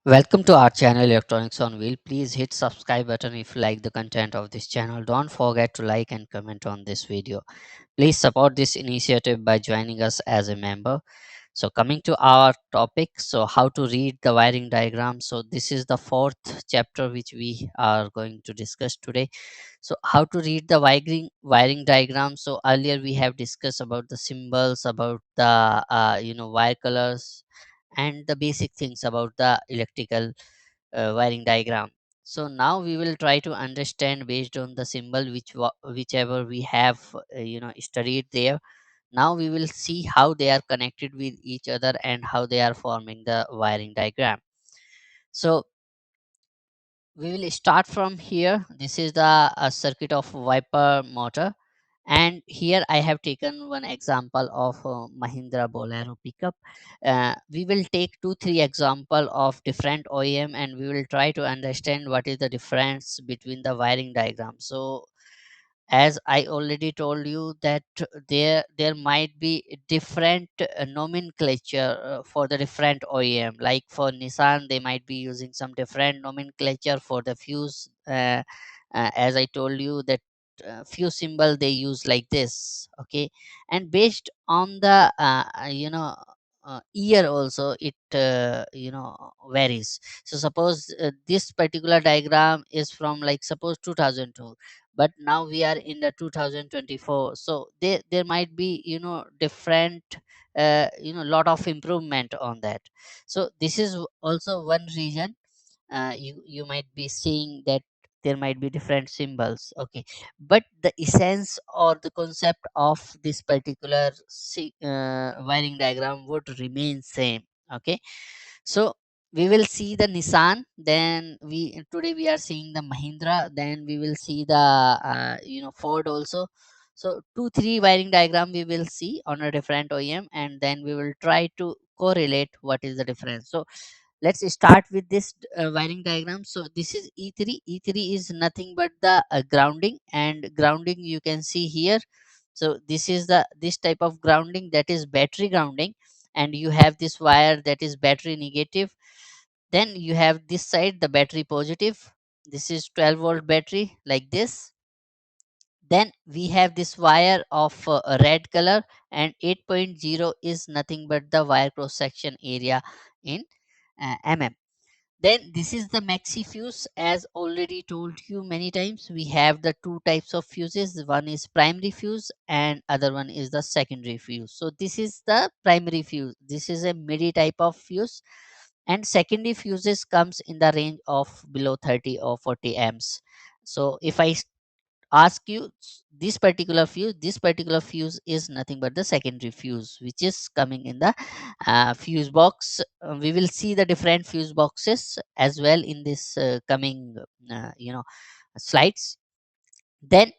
Welcome to our channel Electronics on Wheel. Please hit subscribe button if you like the content of this channel. Don't forget to like and comment on this video. Please support this initiative by joining us as a member. So coming to our topic, so how to read the wiring diagram. So this is the fourth chapter which we are going to discuss today. So how to read the wiring diagram. So earlier we have discussed about the symbols, about the wire colors, and the basic things about the electrical wiring diagram. So now we will try to understand based on the symbol whichever we have studied there. Now we will see how they are connected with each other and how they are forming the wiring diagram. So we will start from here. This is the circuit of wiper motor, and here I have taken one example of Mahindra Bolero pickup. We will take 2 3 example of different OEM, and we will try to understand what is the difference between the wiring diagram. So as I already told you that there might be different nomenclature for the different OEM. Like for Nissan, they might be using some different nomenclature for the fuse. As I told you that fuse symbol they use like this. Okay, and based on the year also it varies. So suppose this particular diagram is from, like, suppose 2002, but now we are in the 2024. So there might be different lot of improvement on that. So this is also one reason you might be seeing that there might be different symbols. Okay, but the essence or the concept of this particular wiring diagram would remain same. Okay, so we will see the Nissan, then we today we are seeing the Mahindra, then we will see the Ford also. So 2 3 wiring diagram we will see on a different OEM, and then we will try to correlate what is the difference. So let's start with this wiring diagram. So this is E3 is nothing but the grounding, and grounding you can see here. So this is the this type of grounding, that is battery grounding, and you have this wire that is battery negative. Then you have this side the battery positive. This is 12-volt battery like this. Then we have this wire of a red color, and 8.0 is nothing but the wire cross section area in mm. Then this is the maxi fuse. As already told you many times, we have the two types of fuses. One is primary fuse and other one is the secondary fuse. So this is the primary fuse. This is a midi type of fuse, and secondary fuses comes in the range of below 30 or 40 amps. So if I ask you this particular fuse is nothing but the secondary fuse which is coming in the fuse box. We will see the different fuse boxes as well in this coming slides. Then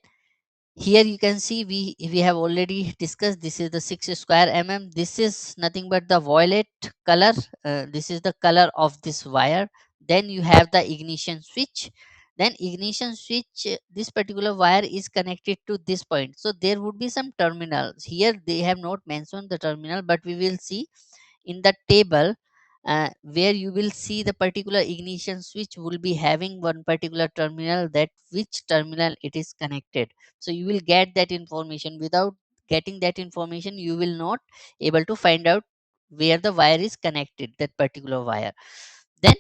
here you can see we have already discussed, this is the 6 square this is nothing but the violet color. This is the color of this wire. Then you have the ignition switch. Then ignition switch, this particular wire is connected to this point, so there would be some terminals here. They have not mentioned the terminal, but we will see in the table where you will see the particular ignition switch will be having one particular terminal, that which terminal it is connected. So you will get that information. Without getting that information, you will not able to find out where the wire is connected, that particular wire. Then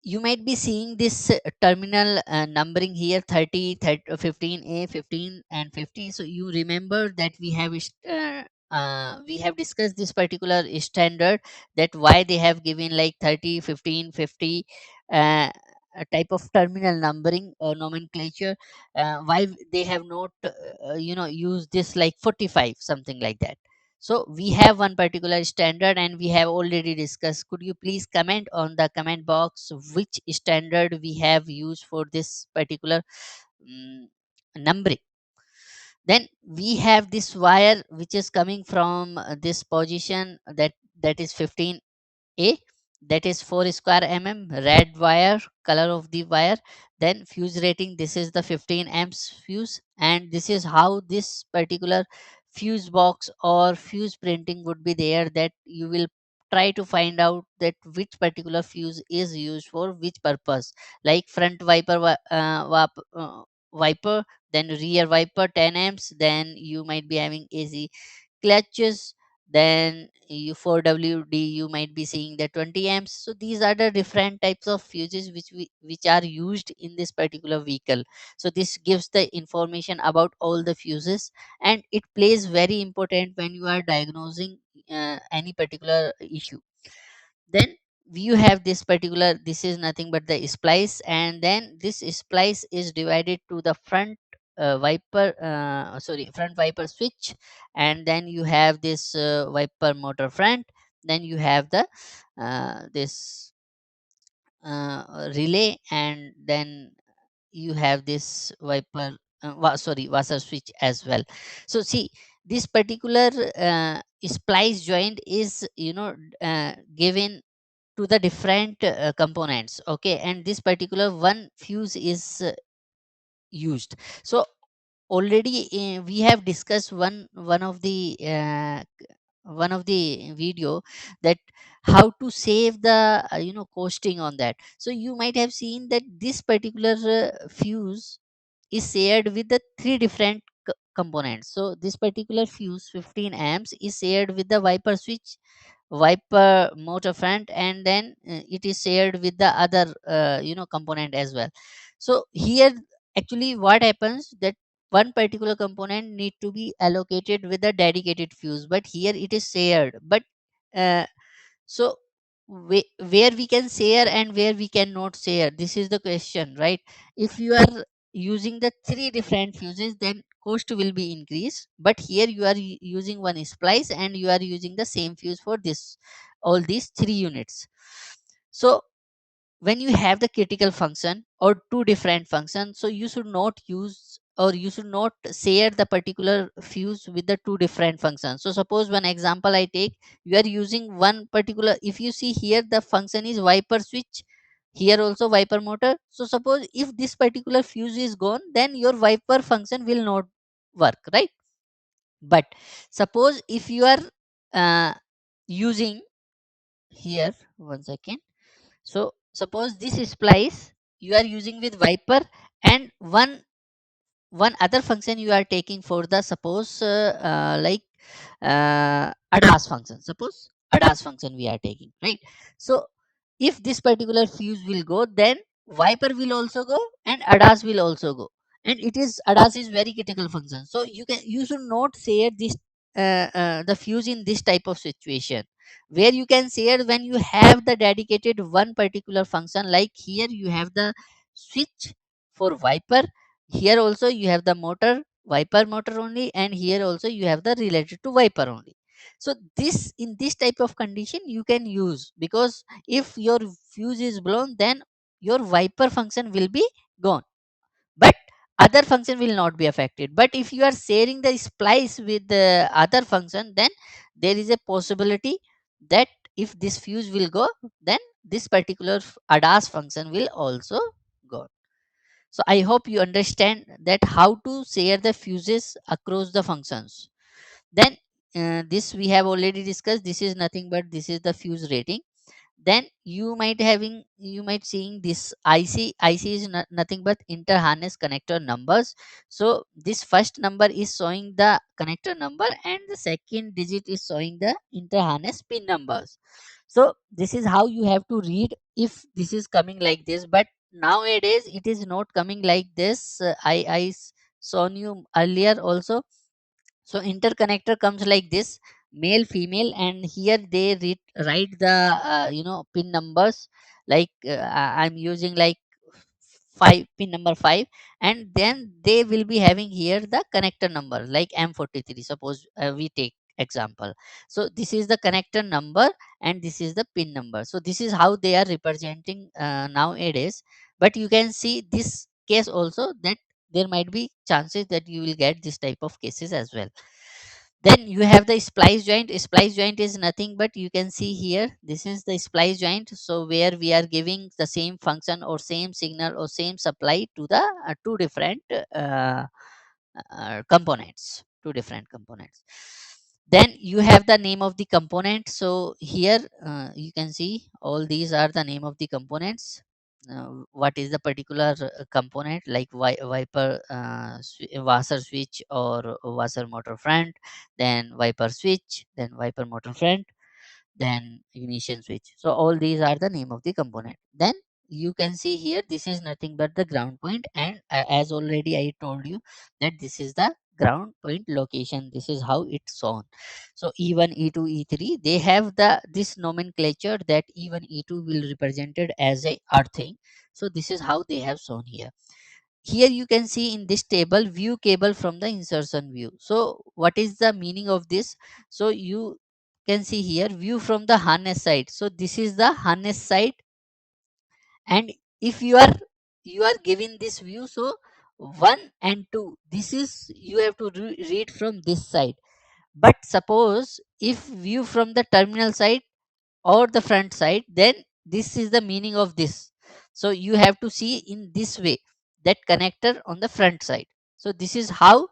you might be seeing this terminal numbering here, 15A, 15 and 50. So you remember that we have discussed this particular standard, that why they have given like 30, 15, 50 uh, a type of terminal numbering or nomenclature. Why they have not used this like 45, something like that. So we have one particular standard and we have already discussed. Could you please comment on the comment box which standard we have used for this particular mm numbering? Then we have this wire which is coming from this position, that is 15A, that is 4 square red wire, color of the wire. Then fuse rating, this is the 15 amps fuse, and this is how this particular fuse box or fuse printing would be there, that you will try to find out that which particular fuse is used for which purpose, like front wiper wiper, then rear wiper 10 amps, then you might be having AC clutches, then you for WD you might be seeing the 20 amps. So these are the different types of fuses which are used in this particular vehicle. So this gives the information about all the fuses, and it plays very important when you are diagnosing any particular issue. Then you have this particular, this is nothing but the splice, and then this splice is divided to the front front wiper switch, and then you have this wiper motor front, then you have the this relay, and then you have this wiper washer switch as well. So see, this particular splice joint is given to the different components, okay, and this particular one fuse is used. So already we have discussed one of the video, that how to save the costing on that. So you might have seen that this particular fuse is shared with the three different components. So this particular fuse 15 amps is shared with the wiper switch, wiper motor front, and then it is shared with the other component as well. So here actually what happens, that one particular component need to be allocated with a dedicated fuse, but here it is shared. But uh, so where we can share and where we cannot share, this is the question, right? If you are using the three different fuses, then cost will be increased, but here you are using one splice and you are using the same fuse for this all these three units. So when you have the critical function or two different functions, so you should not use or you should not share the particular fuse with the two different functions. So suppose one example I take, you are using one particular, if you see here the function is wiper switch, here also wiper motor. So suppose if this particular fuse is gone, then your wiper function will not work, right? But suppose if you are uh, using here, one second. So suppose this splice you are using with wiper, and one other function you are taking for the, suppose ADAS function. Suppose ADAS function we are taking, right? So if this particular fuse will go, then wiper will also go and ADAS will also go. And it is ADAS is very critical function. So you should not share this the fuse in this type of situation, where you can share when you have the dedicated one particular function. Like here you have the switch for wiper, here also you have the motor, wiper motor only, and here also you have the related to wiper only. So this, in this type of condition you can use, because if your fuse is blown, then your wiper function will be gone, but other function will not be affected. But if you are sharing the splice with the other function, then there is a possibility that if this fuse will go, then this particular ADAS function will also go. So I hope you understand that how to share the fuses across the functions. Then this we have already discussed. This is nothing but this is the fuse rating. Then you might seeing this IC is nothing but inter harness connector numbers. So this first number is showing the connector number, and the second digit is showing the inter harness pin numbers. So this is how you have to read if this is coming like this. But nowadays it is not coming like this. I shown you earlier also. So interconnector comes like this, male female, and here they write the pin numbers, like I'm using like 5, pin number 5, and then they will be having here the connector number like M43. Suppose we take example. So this is the connector number and this is the pin number. So this is how they are representing nowadays. But you can see this case also, that there might be chances that you will get this type of cases as well. Then you have the splice joint. Splice joint is nothing but, you can see here, this is the splice joint. So where we are giving the same function or same signal or same supply to the two different components, two different components. Then you have the name of the component. So here you can see all these are the name of the components. What is the particular component, like wiper, washer switch or washer motor front, then wiper switch, then wiper motor front, then ignition switch. So all these are the name of the component. Then you can see here this is nothing but the ground point, and as already I told you that this is the ground point location. This is how it's shown. So E1, E2, E3, they have the this nomenclature that E1, E2 will represented as a earthing. So this is how they have shown here. Here you can see in this table view cable from the insertion view. So what is the meaning of this? So you can see here view from the harness side. So this is the harness side, and if you are given this view, so 1 and 2, this is you have to read from this side. But suppose if view from the terminal side or the front side, then this is the meaning of this. So you have to see in this way, that connector on the front side. So this is how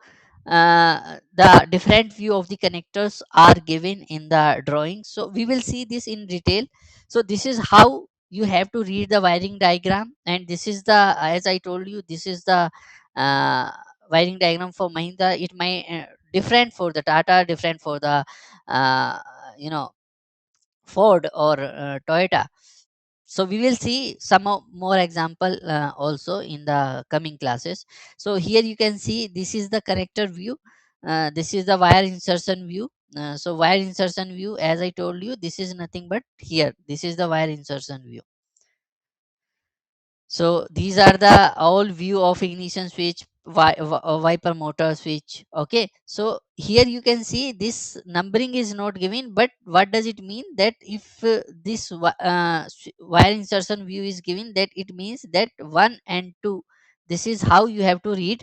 the different view of the connectors are given in the drawing. So we will see this in detail. So this is how you have to read the wiring diagram, and this is the, as I told you, this is the uh, wiring diagram for Mahindra. It may different for the Tata, different for the uh, you know Ford or Toyota. So we will see some more example also in the coming classes. So here you can see this is the connector view. This is the wire insertion view. So wire insertion view, as I told you, this is nothing but here. This is the wire insertion view. So these are the all view of ignition switch, wiper motor switch. Okay. So here you can see this numbering is not given, but what does it mean? That if this wire insertion view is given, that it means that 1 and 2. This is how you have to read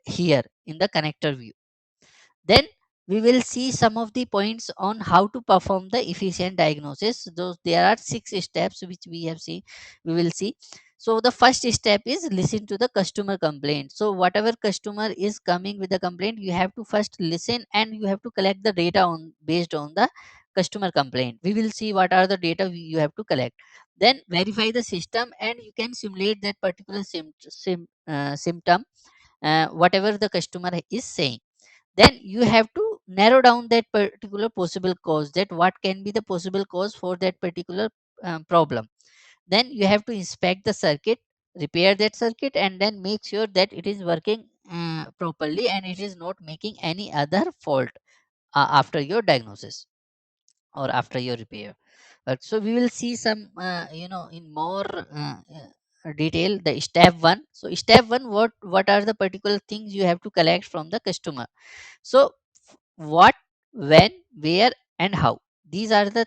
here in the connector view. Then we will see some of the points on how to perform the efficient diagnosis. Those there are 6 steps which we have seen. We will see. So the first step is listen to the customer complaint. So whatever customer is coming with the complaint, you have to first listen and you have to collect the data on based on the customer complaint. We will see what are the data you have to collect. Then verify the system and you can simulate that particular symptom, whatever the customer is saying. Then you have to narrow down that particular possible cause, that what can be the possible cause for that particular problem. Then you have to inspect the circuit, repair that circuit, and then make sure that it is working properly and it is not making any other fault after your diagnosis or after your repair. So we will see some in more detail the step 1. So step 1, what are the particular things you have to collect from the customer. So what, when, where, and how. These are the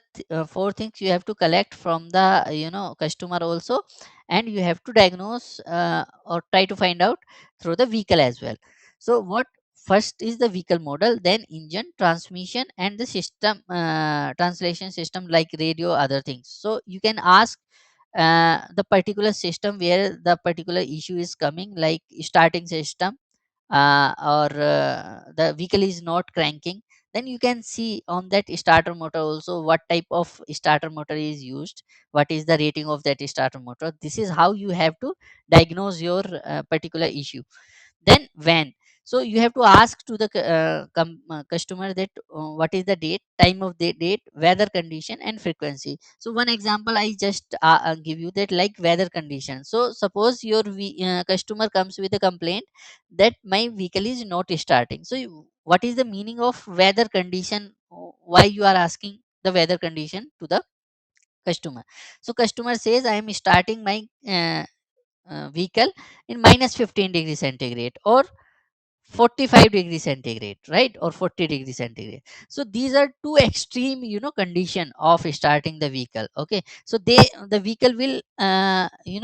4 things you have to collect from the customer also, and you have to diagnose or try to find out through the vehicle as well. So what, first is the vehicle model, then engine, transmission, and the system, translation system like radio, other things. So you can ask the particular system where the particular issue is coming, like starting system, or the vehicle is not cranking. Then you can see on that starter motor also what type of starter motor is used, what is the rating of that starter motor. This is how you have to diagnose your particular issue. Then when, so you have to ask to the customer that what is the date, time of the date, weather condition, and frequency. So one example I just give you, that like weather condition. So suppose your customer comes with a complaint that my vehicle is not starting. So what is the meaning of weather condition? Why you are asking the weather condition to the customer? So customer says I am starting my vehicle in minus 15 degree centigrade or 45 degrees centigrade, right, or 40 degrees centigrade. So these are two extreme condition of starting the vehicle. Okay, so the vehicle will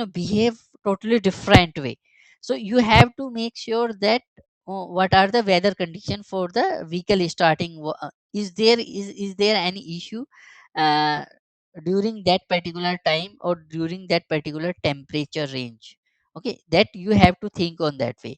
behave totally different way. So you have to make sure that what are the weather condition for the vehicle starting. Is there any issue uh, during that particular time or during that particular temperature range? Okay, that you have to think on that way.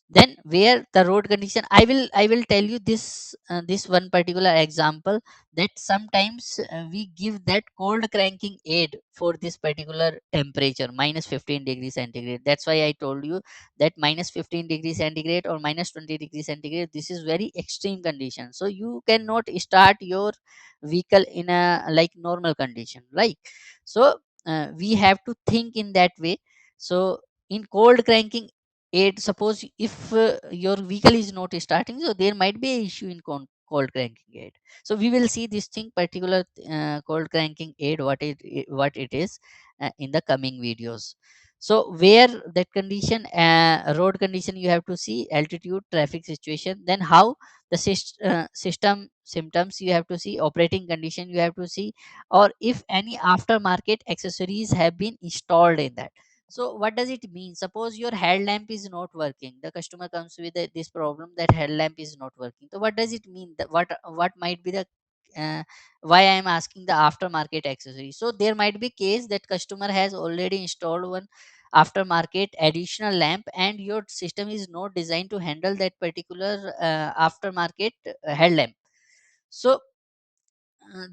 Then where the road condition, I will tell you this, this one particular example, that sometimes we give that cold cranking aid for this particular temperature, minus 15 degrees centigrade. That's why I told you that minus 15 degrees centigrade or minus 20 degrees centigrade, this is very extreme condition, so you cannot start your vehicle in a like normal condition, like. So we have to think in that way. So in cold cranking aid, suppose if your vehicle is not starting, so there might be a issue in cold cranking aid. So we will see this thing particular, cold cranking aid, what it is, in the coming videos. So where that condition, road condition, you have to see altitude, traffic situation, then how the system symptoms you have to see, operating condition you have to see, or if any aftermarket accessories have been installed in that. So what does it mean? Suppose your headlamp is not working. The customer comes with this problem that headlamp is not working. So what does it mean? That what might be the, uh, why I am asking the aftermarket accessory? So there might be case that customer has already installed one aftermarket additional lamp, and your system is not designed to handle that particular aftermarket headlamp. So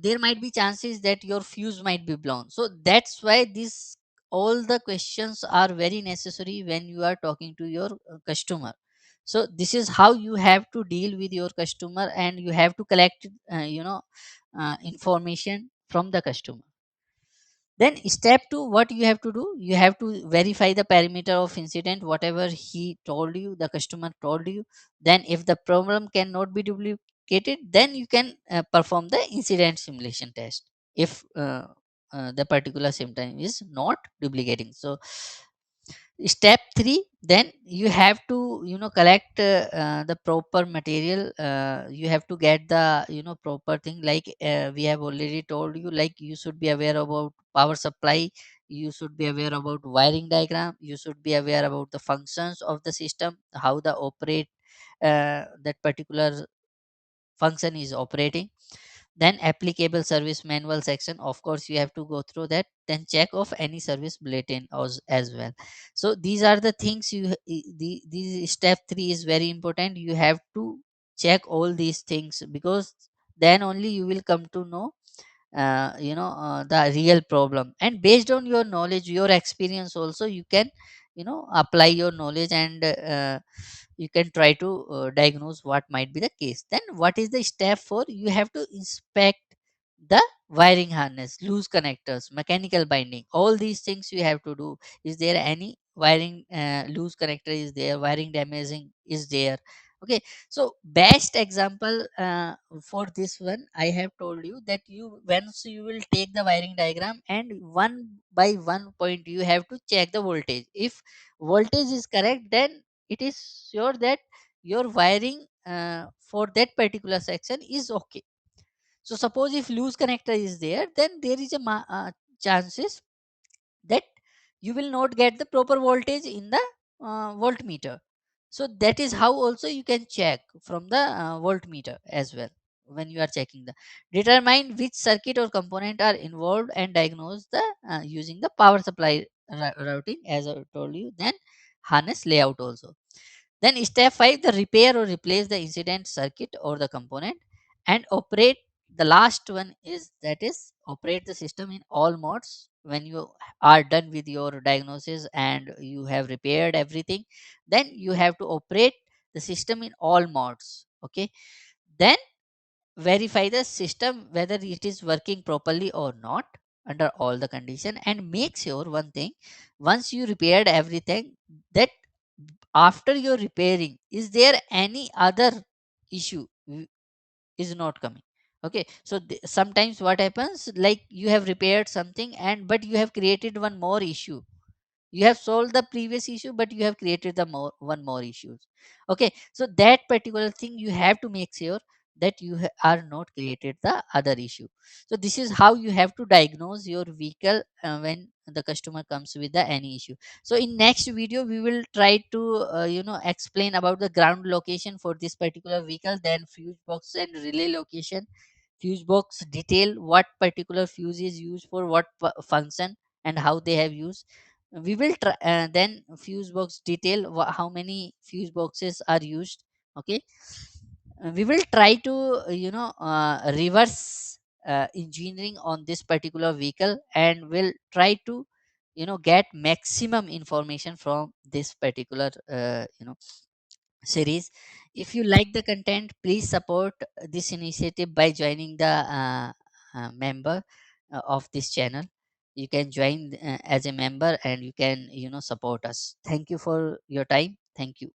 there might be chances that your fuse might be blown. So that's why this, all the questions are very necessary when you are talking to your customer. So this is how you have to deal with your customer, and you have to collect information from the customer. Then step 2, what you have to do, you have to verify the parameter of incident, whatever he told you, the customer told you. Then if the problem cannot be duplicated, then you can perform the incident simulation test, if the particular symptom is not duplicating. So step 3, then you have to collect the proper material. You have to get the proper thing, like we have already told you, like you should be aware about power supply, you should be aware about wiring diagram, you should be aware about the functions of the system, how the operate that particular function is operating. Then applicable service manual section, of course you have to go through that. Then check of any service bulletin as well. So these are the things these step 3 is very important. You have to check all these things, because then only you will come to know the real problem, and based on your knowledge, your experience also, you can apply your knowledge, and you can try to diagnose what might be the case. Then what is the step 4? You have to inspect the wiring harness, loose connectors, mechanical binding, all these things you have to do. Is there any wiring loose connector is there, wiring damaging is there? Okay. So best example for this one, I have told you that you once you will take the wiring diagram, and one by one point you have to check the voltage. If voltage is correct, then it is sure that your wiring for that particular section is okay. So suppose if loose connector is there, then there is a chances that you will not get the proper voltage in the voltmeter. So that is how also you can check from the voltmeter as well. When you are checking the, determine which circuit or component are involved, and diagnose the using the power supply routing, as I told you. Then harness layout also. Then step 5, the repair or replace the incident circuit or the component, and operate. The last one is, that is, operate the system in all modes. When you are done with your diagnosis and you have repaired everything, then you have to operate the system in all modes. Okay. Then verify the system whether it is working properly or not under all the condition, and make sure one thing, once you repaired everything, that after your repairing, is there any other issue is not coming. Okay. So sometimes what happens, like you have repaired something, and but you have created one more issue. You have solved the previous issue, but you have created the more one more issues. Okay. So that particular thing you have to make sure that you are not created the other issue. So this is how you have to diagnose your vehicle when the customer comes with the any issue. So in next video we will try to explain about the ground location for this particular vehicle, then fuse box and relay location, fuse box detail, what particular fuse is used for what function, and how they have used. We will try then fuse box detail, how many fuse boxes are used. Okay. We will try to reverse engineering on this particular vehicle, and will try to get maximum information from this particular series. If you like the content, please support this initiative by joining the member of this channel. You can join as a member, and you can support us. Thank you for your time. Thank you.